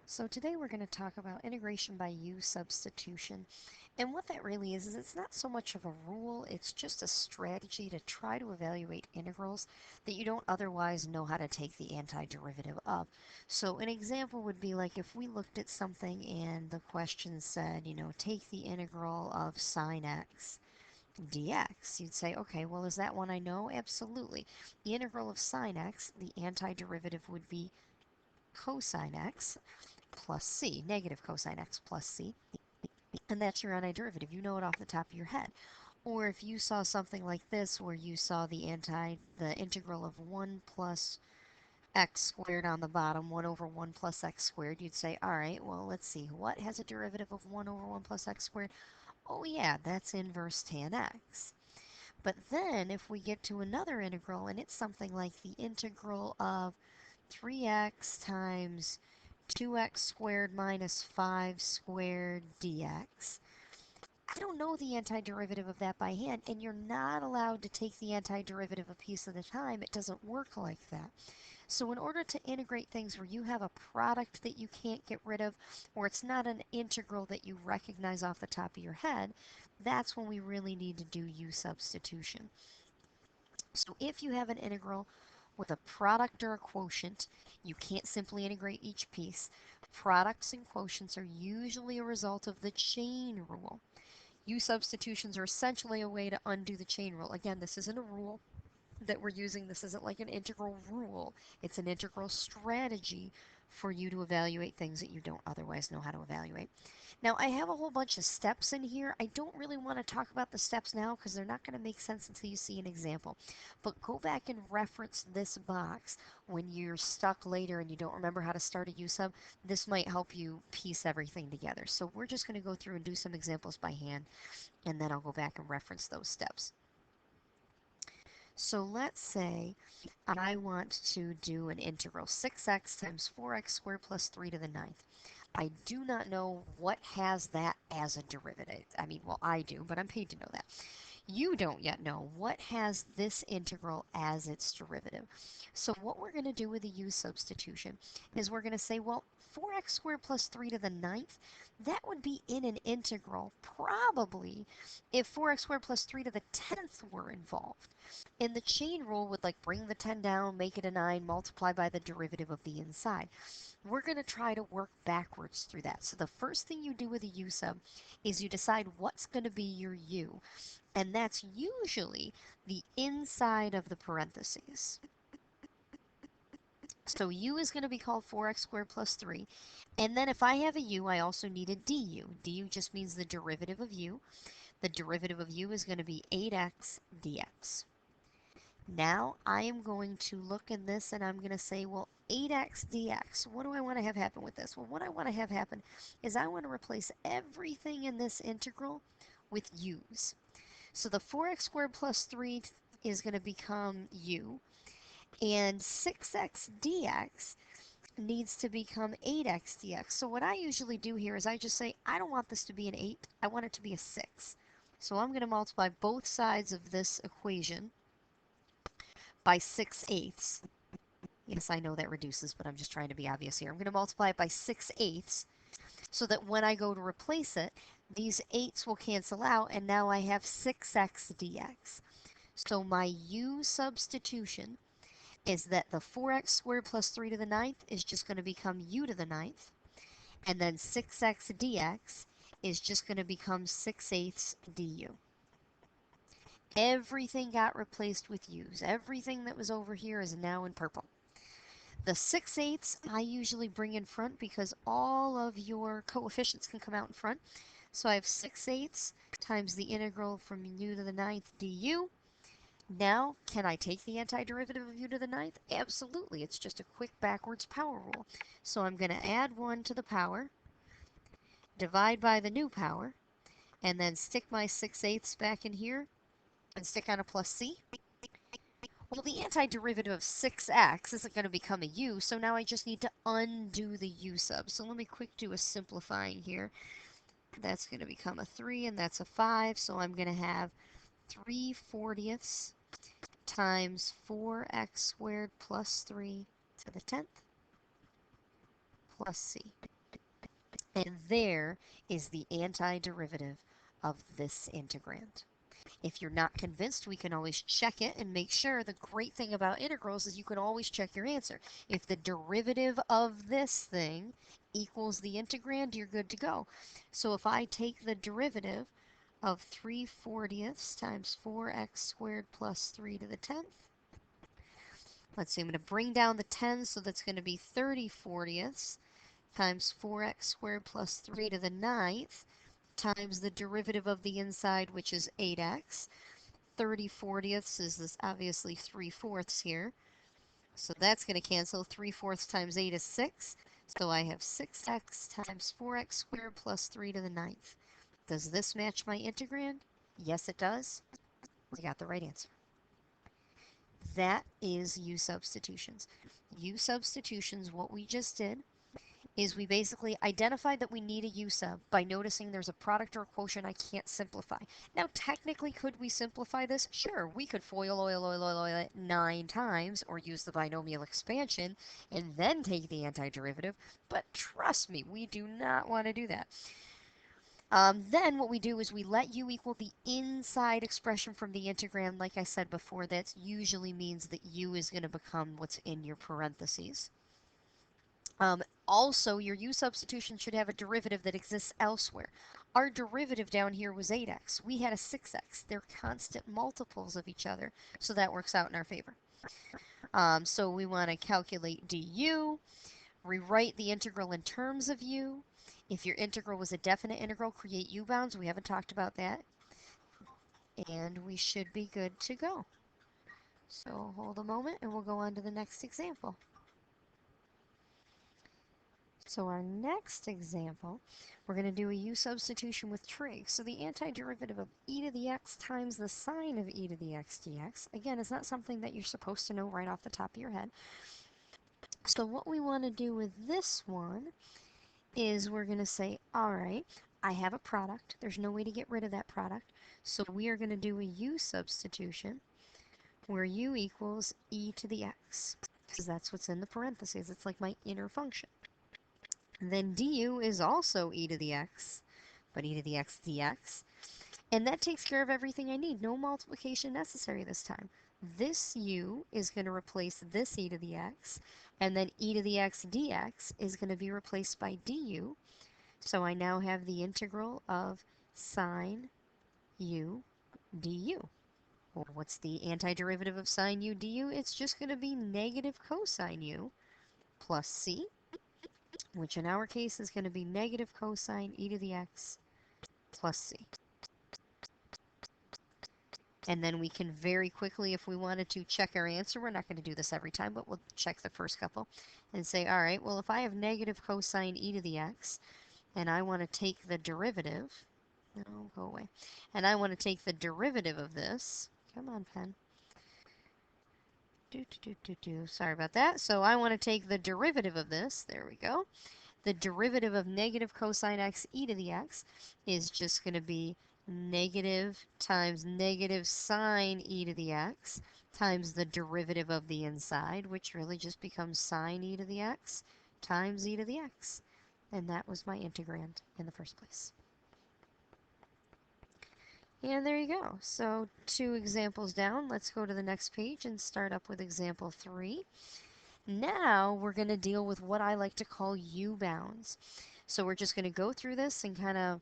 So today we're going to talk about integration by U-substitution. And what that really is it's not so much of a rule, it's just a strategy to try to evaluate integrals that you don't otherwise know how to take the antiderivative of. So an example would be like if we looked at something and the question said, take the integral of sine x dx. You'd say, okay, well, is that one I know? Absolutely. The integral of sine x, the antiderivative would be cosine x plus c, negative cosine x plus c, and that's your antiderivative. You know it off the top of your head. Or if you saw something like this where you saw the integral of 1 plus x squared on the bottom, 1 over 1 plus x squared, you'd say, all right, well, let's see, what has a derivative of 1 over 1 plus x squared? Oh yeah, that's inverse tan x. But then if we get to another integral and it's something like the integral of 3x times 2x squared minus 5 squared dx. I don't know the antiderivative of that by hand, and you're not allowed to take the antiderivative a piece at a time. It doesn't work like that. So in order to integrate things where you have a product that you can't get rid of, or it's not an integral that you recognize off the top of your head, that's when we really need to do U-substitution. So if you have an integral with a product or a quotient, you can't simply integrate each piece. Products and quotients are usually a result of the chain rule. U-substitutions are essentially a way to undo the chain rule. Again, this isn't a rule that we're using. This isn't like an integral rule. It's an integral strategy for you to evaluate things that you don't otherwise know how to evaluate. Now, I have a whole bunch of steps in here. I don't really want to talk about the steps now because they're not going to make sense until you see an example. But go back and reference this box when you're stuck later and you don't remember how to start a U-sub. This might help you piece everything together. So we're just going to go through and do some examples by hand, and then I'll go back and reference those steps. So let's say I want to do an integral 6x times 4x squared plus 3 to the ninth. I do not know what has that as a derivative. I mean, well, I do, but I'm paid to know that. You don't yet know what has this integral as its derivative. So what we're going to do with the U substitution is we're going to say, well, 4x squared plus 3 to the ninth, that would be in an integral probably if 4x squared plus 3 to the 10th were involved. And the chain rule would like bring the 10 down, make it a 9, multiply by the derivative of the inside. We're going to try to work backwards through that. So the first thing you do with a U sub is you decide what's going to be your U. And that's usually the inside of the parentheses. So u is going to be called 4x squared plus 3. And then if I have a u, I also need a du. Du just means the derivative of u. The derivative of u is going to be 8x dx. Now I am going to look in this and I'm going to say, well, 8x dx, what do I want to have happen with this? Well, what I want to have happen is I want to replace everything in this integral with u's. So the 4x squared plus 3 is going to become u, and 6x dx needs to become 8x dx. So what I usually do here is I just say, I don't want this to be an 8, I want it to be a 6. So I'm going to multiply both sides of this equation by 6/8. Yes, I know that reduces, but I'm just trying to be obvious here. I'm going to multiply it by 6/8 so that when I go to replace it, these 8's will cancel out, and now I have 6x dx. So my u substitution is that the 4x squared plus 3 to the ninth is just going to become u to the ninth, and then 6x dx is just going to become 6/8 du. Everything got replaced with u's. Everything that was over here is now in purple. The 6/8 I usually bring in front because all of your coefficients can come out in front. So I have 6/8 times the integral from u to the ninth du. Now, can I take the antiderivative of u to the ninth? Absolutely. It's just a quick backwards power rule. So I'm going to add 1 to the power, divide by the new power, and then stick my 6/8 back in here and stick on a plus c. Well, the antiderivative of 6x isn't going to become a u, so now I just need to undo the u sub. So let me quick do a simplifying here. That's going to become a 3, and that's a 5, so I'm going to have 3/40 times 4x squared plus 3 to the 10th plus c. And there is the antiderivative of this integrand. If you're not convinced, we can always check it and make sure. The great thing about integrals is you can always check your answer. If the derivative of this thing equals the integrand, you're good to go. So if I take the derivative of 3/40 times 4x squared plus 3 to the 10th, let's see, I'm going to bring down the 10, so that's going to be 30/40 times 4x squared plus 3 to the 9th times the derivative of the inside, which is 8x. 30/40 is this obviously 3/4 here. So that's going to cancel. 3/4 times 8 is 6. So I have 6x times 4x squared plus 3 to the 9th. Does this match my integrand? Yes, it does. I got the right answer. That is U-substitutions. U-substitutions, what we just did, is we basically identified that we need a U-sub by noticing there's a product or a quotient I can't simplify. Now, technically, could we simplify this? Sure, we could FOIL oil it 9 times or use the binomial expansion and then take the antiderivative, but trust me, we do not want to do that. Then what we do is we let u equal the inside expression from the integrand. Like I said before, that usually means that u is going to become what's in your parentheses. Also, your u substitution should have a derivative that exists elsewhere. Our derivative down here was 8x. We had a 6x. They're constant multiples of each other, so that works out in our favor. So we want to calculate du, rewrite the integral in terms of u. If your integral was a definite integral, create u-bounds. We haven't talked about that. And we should be good to go. So hold a moment and we'll go on to the next example. So our next example, we're going to do a u substitution with trig. So the antiderivative of e to the x times the sine of e to the x dx. Again, it's not something that you're supposed to know right off the top of your head. So what we want to do with this one is we're going to say, all right, I have a product. There's no way to get rid of that product. So we are going to do a u substitution where u equals e to the x, because that's what's in the parentheses. It's like my inner function. Then du is also e to the x, but e to the x dx. And that takes care of everything I need. No multiplication necessary this time. This u is going to replace this e to the x, and then e to the x dx is going to be replaced by du. So I now have the integral of sine u du. Well, what's the antiderivative of sine u du? It's just going to be negative cosine u plus c, which in our case is going to be negative cosine e to the x plus c. And then we can very quickly, if we wanted to, check our answer. We're not going to do this every time, but we'll check the first couple and say, all right, well, if I have negative cosine e to the x, and I want to take the derivative, no, go away, and I want to take the derivative of this, come on, pen, sorry about that, so I want to take the derivative of this, there we go. The derivative of negative cosine x e to the x is just going to be negative times negative sine e to the x times the derivative of the inside, which really just becomes sine e to the x times e to the x. And that was my integrand in the first place. And there you go. So 2 examples down. Let's go to the next page and start up with example 3. Now we're going to deal with what I like to call u-bounds. So we're just going to go through this and kind of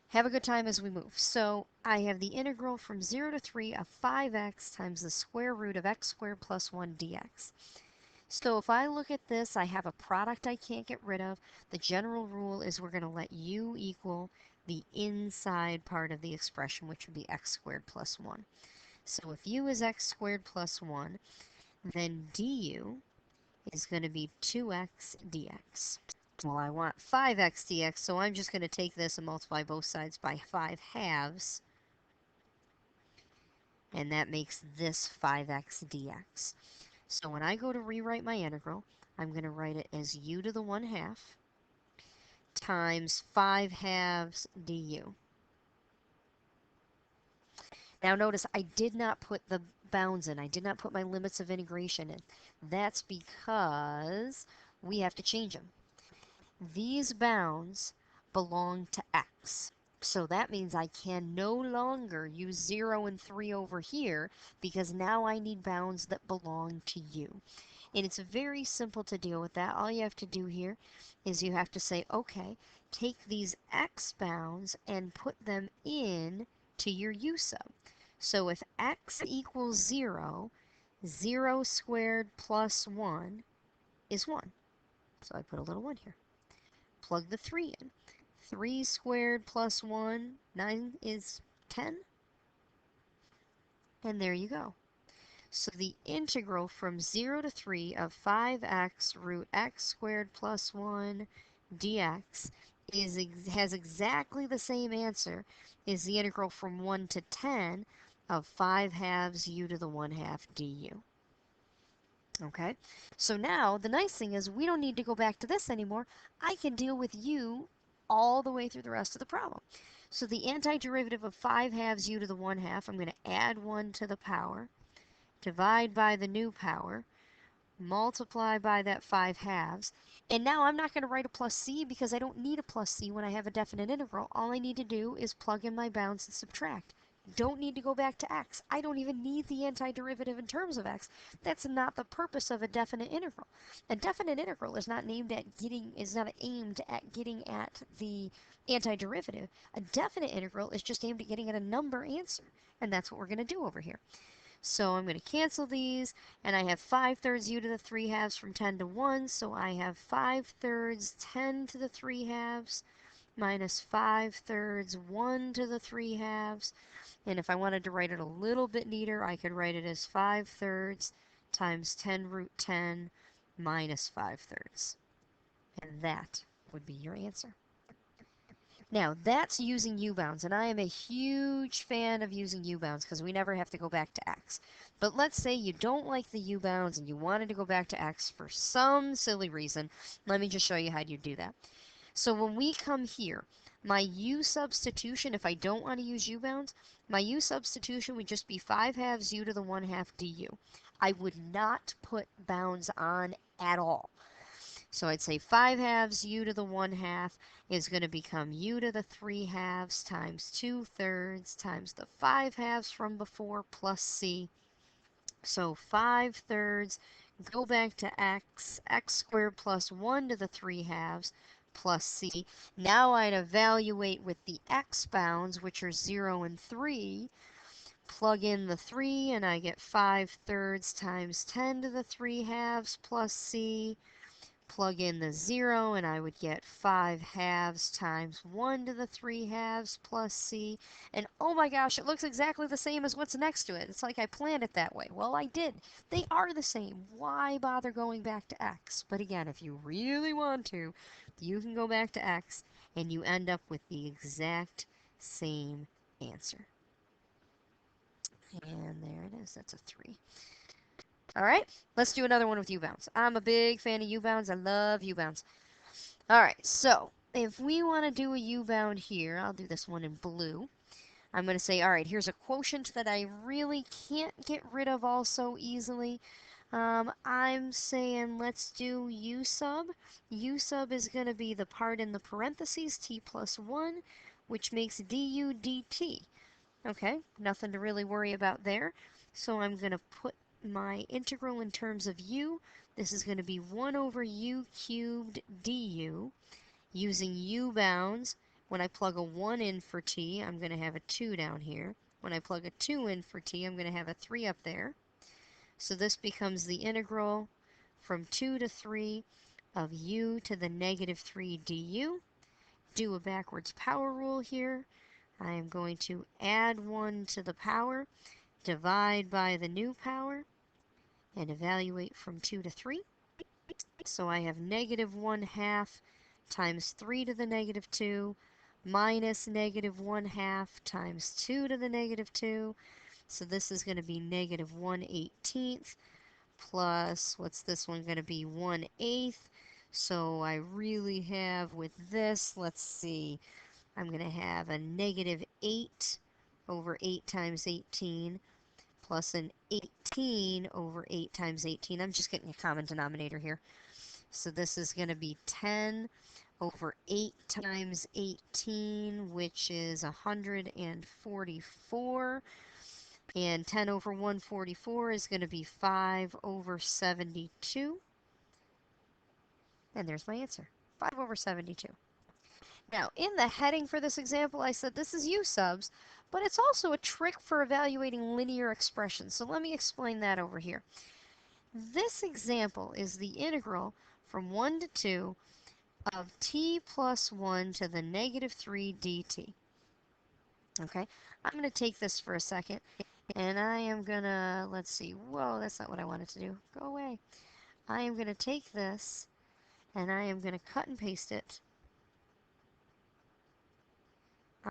have a good time as we move. So I have the integral from 0 to 3 of 5x times the square root of x squared plus 1 dx. So if I look at this, I have a product I can't get rid of. The general rule is we're going to let u equal the inside part of the expression, which would be x squared plus 1. So if u is x squared plus 1, then du is going to be 2x dx. Well, I want 5x dx, so I'm just going to take this and multiply both sides by 5 halves. And that makes this 5x dx. So when I go to rewrite my integral, I'm going to write it as u to the 1/2 times 5 halves du. Now notice I did not put the bounds in. I did not put my limits of integration in. That's because we have to change them. These bounds belong to x. So that means I can no longer use 0 and 3 over here because now I need bounds that belong to u. And it's very simple to deal with that. All you have to do here is you have to say, okay, take these x bounds and put them in to your u sub. So if x equals 0, 0 squared plus 1 is 1. So I put a little 1 here. Plug the 3 in. 3 squared plus 1, 9 is 10. And there you go. So the integral from 0 to 3 of 5x root x squared plus 1 dx has exactly the same answer as the integral from 1 to 10 of 5 halves u to the 1 half du. Okay, so now the nice thing is we don't need to go back to this anymore. I can deal with u all the way through the rest of the problem. So the antiderivative of 5 halves u to the 1 half, I'm going to add 1 to the power, divide by the new power, multiply by that 5 halves, and now I'm not going to write a plus c because I don't need a plus c when I have a definite integral. All I need to do is plug in my bounds and subtract. Don't need to go back to x. I don't even need the antiderivative in terms of x. That's not the purpose of a definite integral. A definite integral is not aimed at getting at the antiderivative. A definite integral is just aimed at getting at a number answer, and that's what we're going to do over here. So I'm going to cancel these, and I have 5/3 u to the 3 halves from 10 to 1, so I have 5/3 10 to the 3 halves minus 5/3 1 to the 3 halves. And if I wanted to write it a little bit neater, I could write it as 5/3 times 10 root 10 minus 5/3. And that would be your answer. Now, that's using u-bounds, and I am a huge fan of using u-bounds because we never have to go back to x. But let's say you don't like the u-bounds and you wanted to go back to x for some silly reason. Let me just show you how you do that. So when we come here, my u-substitution, if I don't want to use u-bounds, my u-substitution would just be 5 halves u to the 1 half du. I would not put bounds on at all. So I'd say 5 halves u to the 1 half is going to become u to the 3 halves times 2/3 times the 5 halves from before plus c. So 5/3, go back to x squared plus 1 to the 3 halves plus c. Now I'd evaluate with the x bounds, which are 0 and 3. Plug in the 3 and I get 5/3 times 10 to the 3 halves plus c. Plug in the 0 and I would get 5 halves times 1 to the 3 halves plus c. And oh my gosh, it looks exactly the same as what's next to it. It's like I planned it that way. Well, I did. They are the same. Why bother going back to x? But again, if you really want to, you can go back to x and you end up with the exact same answer. And there it is. That's a 3. All right, let's do another one with u-bounds. I'm a big fan of u-bounds. I love u-bounds. All right, so if we want to do a u-bound here, I'll do this one in blue. I'm going to say, all right, here's a quotient that I really can't get rid of all so easily. I'm saying let's do u sub. U sub is going to be the part in the parentheses, t plus 1, which makes du dt. Okay, nothing to really worry about there. So I'm going to put my integral in terms of u. This is going to be 1 over u cubed du. Using u bounds, when I plug a 1 in for t, I'm going to have a 2 down here. When I plug a 2 in for t, I'm going to have a 3 up there. So this becomes the integral from 2 to 3 of u to the negative 3 du. Do a backwards power rule here. I am going to add 1 to the power, divide by the new power, and evaluate from 2 to 3. So I have negative 1 half times 3 to the negative 2 minus negative 1 half times 2 to the negative 2. So this is going to be negative 1/18 plus, what's this one going to be, 1/8. So I really have with this, let's see, I'm going to have a negative 8 over 8 times 18 plus an 18 over 8 times 18. I'm just getting a common denominator here. So this is going to be 10 over 8 times 18, which is 144. And 10 over 144 is going to be 5 over 72. And there's my answer, 5 over 72. Now, in the heading for this example, I said this is U-subs, but it's also a trick for evaluating linear expressions. So let me explain that over here. This example is the integral from 1 to 2 of t plus 1 to the negative 3 dt. Okay, I'm going to take this for a second, and I am going to, let's see, whoa, that's not what I wanted to do. Go away. I am going to take this, and I am going to cut and paste it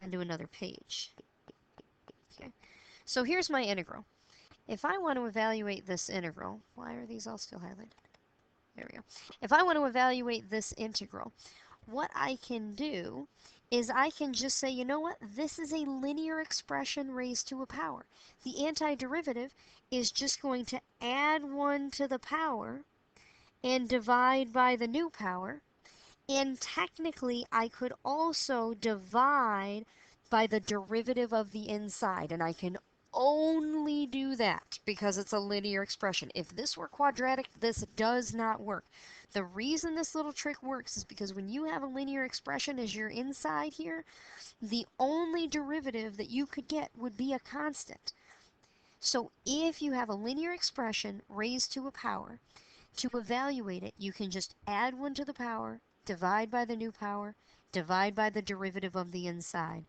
onto another page. Okay, so here's my integral. If I want to evaluate this integral, why are these all still highlighted? There we go. If I want to evaluate this integral, what I can do is I can just say, you know what, this is a linear expression raised to a power. The antiderivative is just going to add 1 to the power and divide by the new power. And technically, I could also divide by the derivative of the inside, and I can only do that because it's a linear expression. If this were quadratic, this does not work. The reason this little trick works is because when you have a linear expression as your inside here, the only derivative that you could get would be a constant. So if you have a linear expression raised to a power, to evaluate it, you can just add 1 to the power, divide by the new power, divide by the derivative of the inside.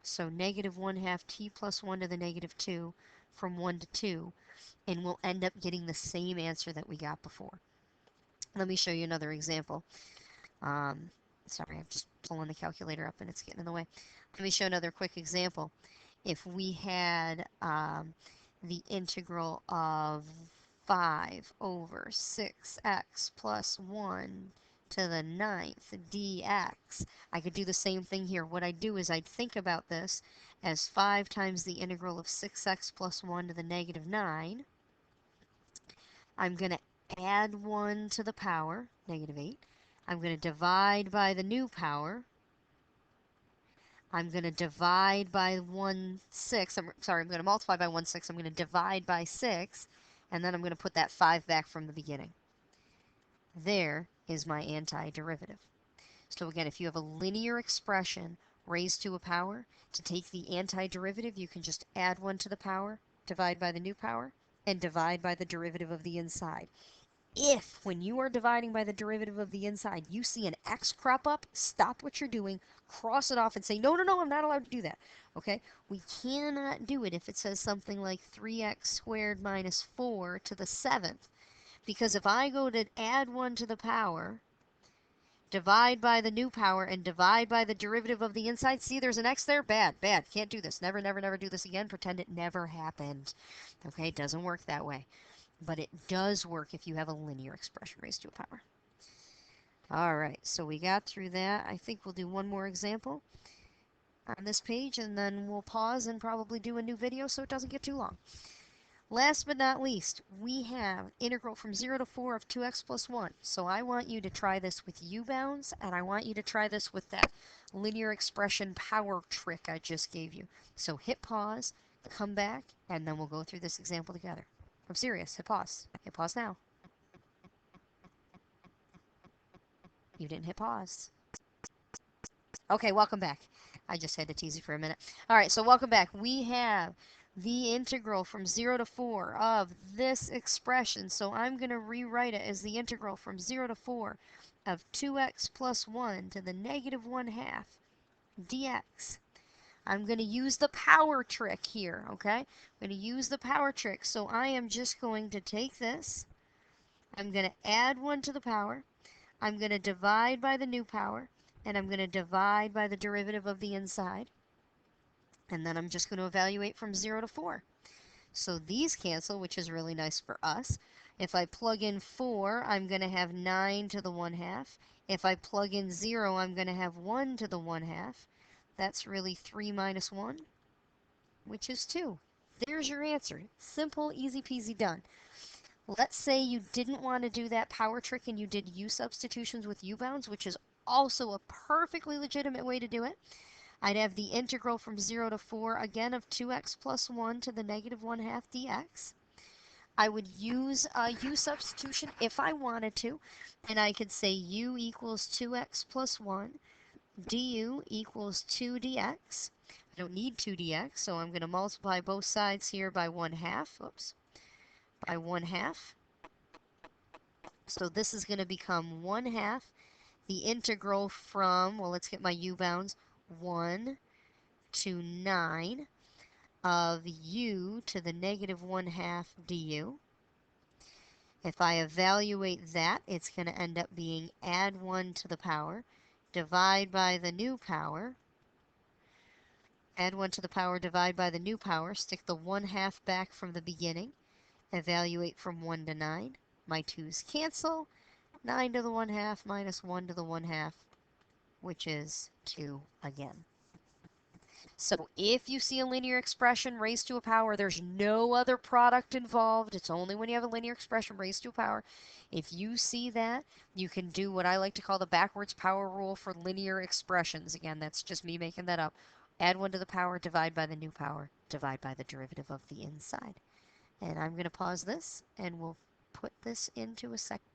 So negative 1/2 t plus 1 to the negative 2 from 1 to 2, and we'll end up getting the same answer that we got before. Let me show you another example. Sorry, I'm just pulling the calculator up and it's getting in the way. Let me show another quick example. If we had the integral of 5 over 6x plus 1 to the 9th dx. I could do the same thing here. What I'd do is I'd think about this as 5 times the integral of 6x plus 1 to the negative 9. I'm going to add 1 to the power, negative 8. I'm going to divide by the new power. I'm going to divide by 1/6. I'm going to multiply by 1/6. I'm going to divide by 6. And then I'm going to put that 5 back from the beginning. There is my antiderivative. So again, if you have a linear expression raised to a power, to take the antiderivative, you can just add 1 to the power, divide by the new power, and divide by the derivative of the inside. If, when you are dividing by the derivative of the inside, you see an x crop up, stop what you're doing, cross it off, and say, no, no, no, I'm not allowed to do that. Okay? We cannot do it if it says something like 3x squared minus 4 to the 7th. Because if I go to add 1 to the power, divide by the new power, and divide by the derivative of the inside, see there's an x there? Bad, bad. Can't do this. Never, never, never do this again. Pretend it never happened. Okay? It doesn't work that way. But it does work if you have a linear expression raised to a power. All right, so we got through that. I think we'll do one more example on this page, and then we'll pause and probably do a new video so it doesn't get too long. Last but not least, we have integral from 0 to 4 of 2x plus 1. So I want you to try this with u-bounds, and I want you to try this with that linear expression power trick I just gave you. So hit pause, come back, and then we'll go through this example together. I'm serious. Hit pause. Hit pause now. You didn't hit pause. Okay, welcome back. I just had to tease you for a minute. All right, so welcome back. We have the integral from 0 to 4 of this expression. So I'm going to rewrite it as the integral from 0 to 4 of 2x plus 1 to the negative 1/2 dx. I'm going to use the power trick here, okay? I'm going to use the power trick. So I am just going to take this. I'm going to add 1 to the power. I'm going to divide by the new power. And I'm going to divide by the derivative of the inside. And then I'm just going to evaluate from 0 to 4. So these cancel, which is really nice for us. If I plug in 4, I'm going to have 9 to the 1/2. If I plug in 0, I'm going to have 1 to the 1/2. That's really 3 minus 1, which is 2. There's your answer. Simple, easy peasy, done. Let's say you didn't want to do that power trick and you did U substitutions with U bounds, which is also a perfectly legitimate way to do it. I'd have the integral from 0 to 4, again, of 2x plus 1 to the negative 1/2 dx. I would use U substitution if I wanted to, and I could say U equals 2x plus 1, du equals 2 dx. I don't need 2 dx, so I'm going to multiply both sides here by 1/2. Oops, by 1/2. So this is going to become 1/2 the integral from, well, let's get my u bounds, 1 to 9 of u to the negative 1/2 du. If I evaluate that, it's going to end up being add 1 to the power, divide by the new power, add 1 to the power, divide by the new power, stick the 1/2 back from the beginning, evaluate from 1 to 9. My 2's cancel. 9 to the 1/2 minus 1 to the 1/2, which is 2 again. So if you see a linear expression raised to a power, there's no other product involved. It's only when you have a linear expression raised to a power. If you see that, you can do what I like to call the backwards power rule for linear expressions. Again, that's just me making that up. Add 1 to the power, divide by the new power, divide by the derivative of the inside. And I'm going to pause this, and we'll put this into a second